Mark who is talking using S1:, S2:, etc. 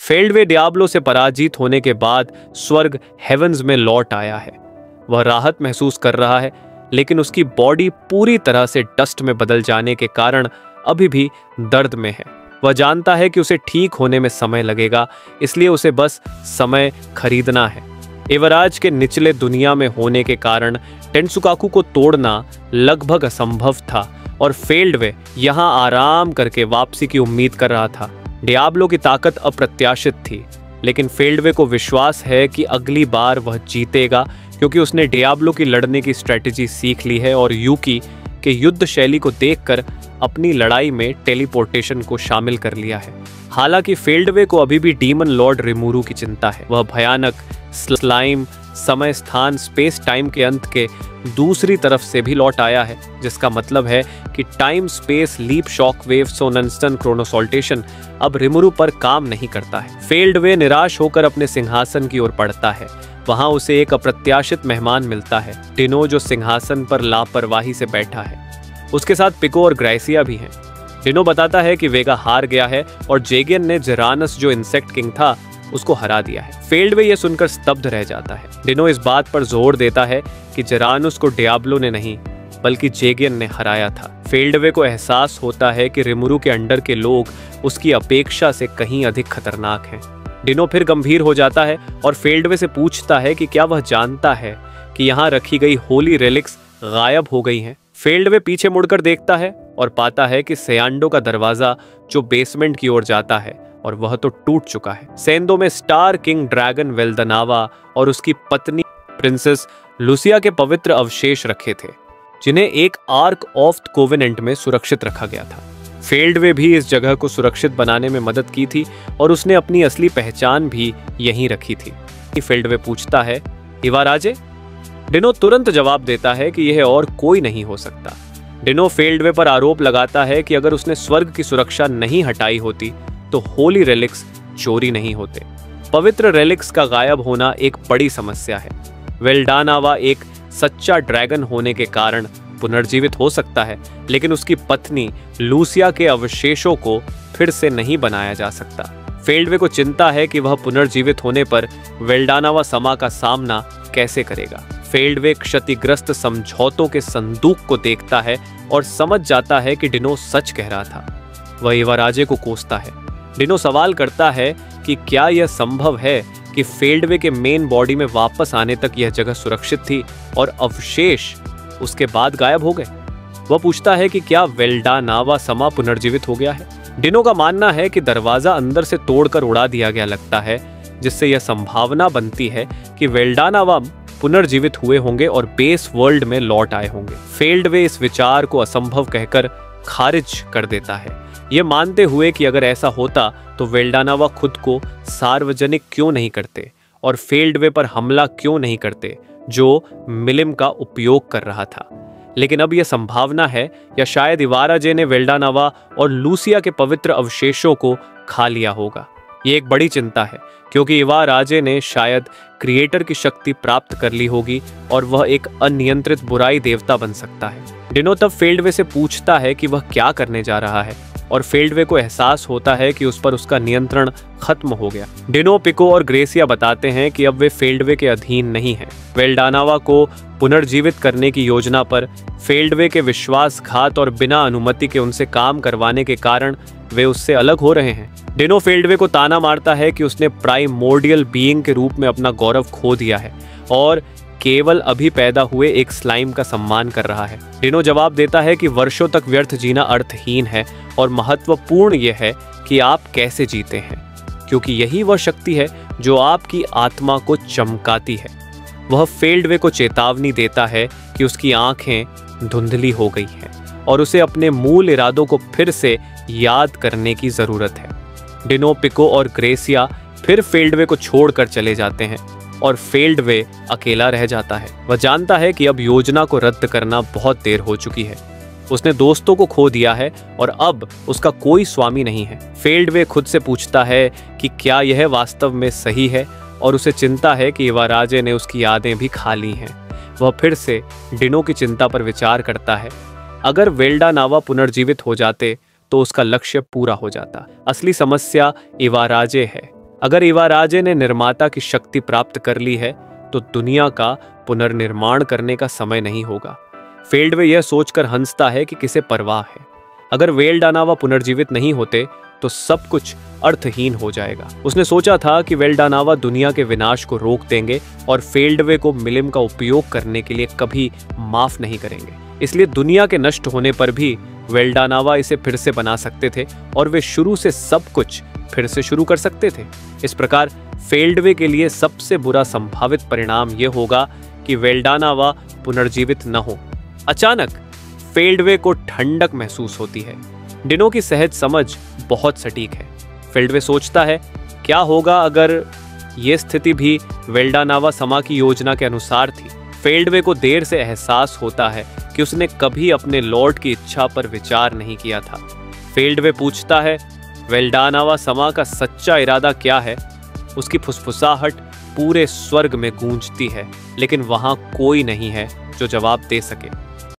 S1: फेल्डवे Diablo से पराजित होने के बाद स्वर्ग हेवंस में लौट आया है। वह राहत महसूस कर रहा है, लेकिन उसकी बॉडी पूरी तरह से डस्ट में बदल जाने के कारण अभी भी दर्द में है। वह जानता है कि उसे ठीक होने में समय लगेगा, इसलिए उसे बस समय खरीदना है। एवराज के निचले दुनिया में होने के कारण टेंसुकाकू को तोड़ना लगभग असंभव था और फेल्डवे यहां आराम करके वापसी की उम्मीद कर रहा था। डियाब्लो की ताकत अप्रत्याशित थी, लेकिन फेल्डवे को विश्वास है कि अगली बार वह जीतेगा, क्योंकि उसने डियाब्लो की लड़ने की स्ट्रेटेजी सीख ली है और यूकी के युद्ध शैली को देखकर अपनी लड़ाई में टेलीपोर्टेशन को शामिल कर लिया है। हालांकि फेल्डवे को अभी भी डीमन लॉर्ड रिमुरु की चिंता है। वह भयानक स्लाइम समय स्थान स्पेस टाइम के अंत के दूसरी तरफ से भी लौट आया है, जिसका मतलब है कि time space leap shock wave सोननस्टन क्रोनोसोल्टेशन अब रिमुरु पर काम नहीं करता है। फेल्डवे निराश होकर अपने सिंहासन की ओर बढ़ता है। वहां उसे एक अप्रत्याशित मेहमान मिलता है, डिनो, जो सिंहासन पर लापरवाही से बैठा है। उसके साथ पिको और ग्रेसिया भी हैं। डिनो बताता है कि वेगा हार गया है और जेगियन ने जेरानस, जो इंसेक्ट किंग था, उसको हरा दिया है। फेल्डवे यह सुनकर स्तब्ध रह जाता है। डिनो इस बात पर जोर देता है कि जेरानुस को डियाब्लो ने नहीं बल्कि जेगियन ने हराया था। फेल्डवे को एहसास होता है कि रिमुरु के अंडर के लोग उसकी अपेक्षा से कहीं अधिक खतरनाक हैं। डिनो फिर गंभीर हो जाता है और फेल्डवे से पूछता है कि क्या वह जानता है कि यहाँ रखी गई होली रेलिक्स गायब हो गई हैं। फेल्डवे पीछे मुड़कर देखता है और पाता है कि सेयांडो का दरवाजा जो बेसमेंट की ओर जाता है, और वह तो टूट चुका है। सेंदो में स्टार किंग ड्रैगन वेल्दनावा और उसकी पत्नी प्रिंसेस लुसिया के पवित्र अवशेष रखे थे, जिन्हें एक आर्क ऑफ द कोवेनेंट में सुरक्षित रखा गया था। फेल्डवे भी इस जगह को सुरक्षित बनाने में मदद की थी और उसने अपनी असली पहचान भी यहीं रखी थी। फेल्डवे पूछता है, इवाराजे? डिनो तुरंत जवाब देता है कि यह और कोई नहीं हो सकता। डिनो फेल्डवे पर आरोप लगाता है कि अगर उसने स्वर्ग की सुरक्षा नहीं हटाई होती तो होली रेलिक्स चोरी नहीं होते। पवित्र रेलिक्स का गायब होना एक बड़ी समस्या है। वेल्डानावा एक सच्चा ड्रैगन होने के कारण पुनर्जीवित हो सकता है, लेकिन उसकी पत्नी लूसिया के अवशेषों को फिर से नहीं बनाया जा सकता। फेल्डवे को चिंता है कि वह पुनर्जीवित होने पर वेल्डानावा समा का सामना कैसे करेगा। फेल्डवे क्षतिग्रस्त समझौतों के संदूक को देखता है और समझ जाता है कि डिनो सच कह रहा था। वह युवराजे को कोसता है। डिनो सवाल करता है कि क्या यह संभव है कि फेल्डवे के मेन बॉडी में वापस आने तक यह जगह सुरक्षित थी और अवशेष उसके बाद गायब हो गए। वह पूछता है कि क्या वेल्डानावा समा पुनर्जीवित हो गया है। डिनो का मानना है कि दरवाजा अंदर से तोड़कर उड़ा दिया गया लगता है, जिससे यह संभावना बनती है कि वेल्डानावा पुनर्जीवित हुए होंगे और बेस वर्ल्ड में लौट आए होंगे। फेल्डवे इस विचार को असंभव कहकर खारिज कर देता है, ये मानते हुए कि अगर ऐसा होता तो वेल्डानावा खुद को सार्वजनिक क्यों नहीं करते और फेल्डवे पर हमला क्यों नहीं करते, जो मिलिम का उपयोग कर रहा था। लेकिन अब यह संभावना है, या शायद इवाराजे ने वेल्डानावा और लूसिया के पवित्र अवशेषों को खा लिया होगा। ये एक बड़ी चिंता है, क्योंकि इवाराजे ने शायद क्रिएटर की शक्ति प्राप्त कर ली होगी और वह एक अनियंत्रित बुराई देवता बन सकता है। डिनो तब फेल्डवे से पूछता है कि वह क्या करने जा रहा है, और फेल्डवे को एहसास होता है कि उस पर उसका नियंत्रण खत्म हो गया। डिनो, पिको और ग्रेसिया बताते हैं कि अब वे फेल्डवे के अधीन नहीं हैं। वेल्डानावा को पुनर्जीवित करने की योजना पर फेल्डवे के विश्वासघात और बिना अनुमति के उनसे काम करवाने के कारण वे उससे अलग हो रहे हैं। डिनो फेल्डवे को ताना मारता है कि उसने प्राइमोर्डियल बीइंग के रूप में अपना गौरव खो दिया है और केवल अभी पैदा हुए एक स्लाइम का सम्मान कर रहा है। डिनो जवाब देता है कि वर्षों तक व्यर्थ जीना अर्थहीन है और महत्वपूर्ण यह है कि आप कैसे जीते हैं, क्योंकि यही वह शक्ति है जो आपकी आत्मा को चमकाती है। वह फेल्डवे को चेतावनी देता है कि उसकी आंखें धुंधली हो गई हैं और उसे अपने मूल इरादों को फिर से याद करने की जरूरत है। डिनो, पिको और ग्रेसिया फिर फेल्डवे को छोड़कर चले जाते हैं और फेल्डवे अकेला रह जाता है। वह जानता है कि अब योजना को रद्द करना बहुत देर हो चुकी है। उसने दोस्तों को खो दिया है और अब उसका कोई स्वामी नहीं है। फेल्डवे खुद से पूछता है कि क्या यह वास्तव में सही है, और उसे चिंता है कि इवाराजे ने उसकी यादें भी खा ली हैं। वह फिर से डिनो की चिंता पर विचार करता है। अगर वेल्डानावा पुनर्जीवित हो जाते तो उसका लक्ष्य पूरा हो जाता। असली समस्या इवाराजे है। अगर इवाराजे ने निर्माता की शक्ति प्राप्त कर ली है तो दुनिया का पुनर्निर्माण करने का समय नहीं होगा। फेल्डवे यह सोचकर हंसता है कि किसे परवाह है। अगर वेल्डानावा पुनर्जीवित नहीं होते तो सब कुछ अर्थहीन हो जाएगा। उसने सोचा था कि वेल्डानावा दुनिया के विनाश को रोक देंगे और फेल्डवे को मिलिम का उपयोग करने के लिए कभी माफ नहीं करेंगे। इसलिए दुनिया के नष्ट होने पर भी वेल्डानावा इसे फिर से बना सकते थे और वे शुरू से सब कुछ फिर से शुरू कर सकते थे। इस प्रकार फेल्डवे के लिए सबसे बुरा संभावित परिणाम यह होगा कि वेल्डानावा पुनर्जीवित न हो। अचानक फेल्डवे को ठंडक महसूस होती है। डिनो की सहज समझ बहुत सटीक है। फेल्डवे सोचता है, क्या होगा अगर यह स्थिति भी वेल्डानावा समा की योजना के अनुसार थी। फेल्डवे को देर से एहसास होता है कि उसने कभी अपने लॉर्ड की इच्छा पर विचार नहीं किया था। फेल्डवे पूछता है, वेल्डानावा समा का सच्चा इरादा क्या है? उसकी फुसफुसाहट पूरे स्वर्ग में गूंजती है, लेकिन वहां कोई नहीं है जो जवाब दे सके।